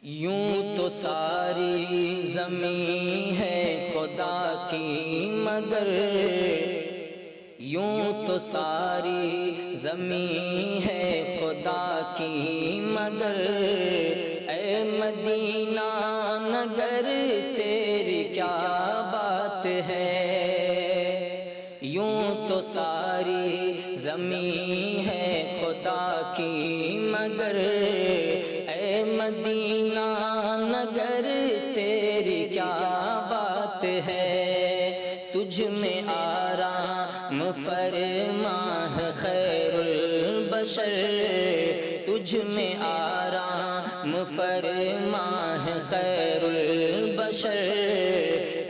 یوں تو ساری زمین ہے خدا کی مگر، یوں تو ساری زمین ہے خدا کی مگر، اے مدینہ نگر تیری کیا بات ہے۔ یوں تو ساری زمین ہے خدا کی مگر، اے مدینہ نگر تیری کیا بات ہے۔ تجھ میں آرام فرما ہے خیر البشر، تجھ میں آرام فرما ہے خیر البشر،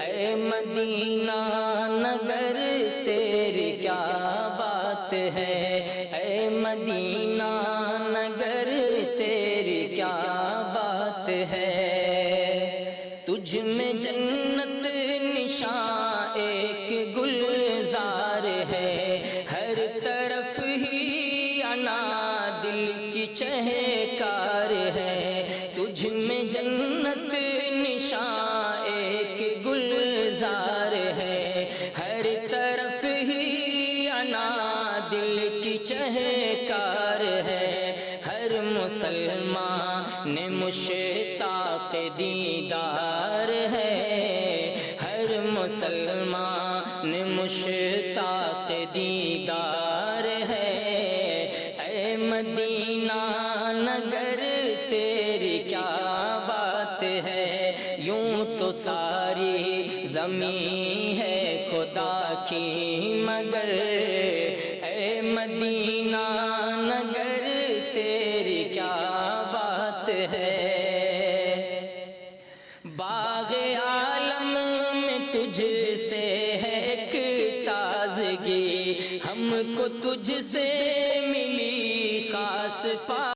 اے مدینہ نگر تیری کیا بات ہے، اے مدینہ نگر تیری کیا بات ہے۔ تجھ میں جنت نشاں ایک گلزار ہے، ہر طرف ہی انا دل کی چہکار ہے۔ تجھ میں جنت نشاں ایک گلزار ہے، ہر طرف ہی انا دل کی چہکار ہے۔ ہر مسلمان مشتاق دیدار ہے، ہر مسلمان مشتاق دیدار ہے، اے مدینہ نگر تیری کیا بات ہے۔ یوں تو ساری زمین ہے خدا کی مگر، اے مدینہ نگر تیری کیا بات ہے۔ باغ عالم میں تجھ سے ہے ایک تازگی، ہم کو تجھ سے ملی خاص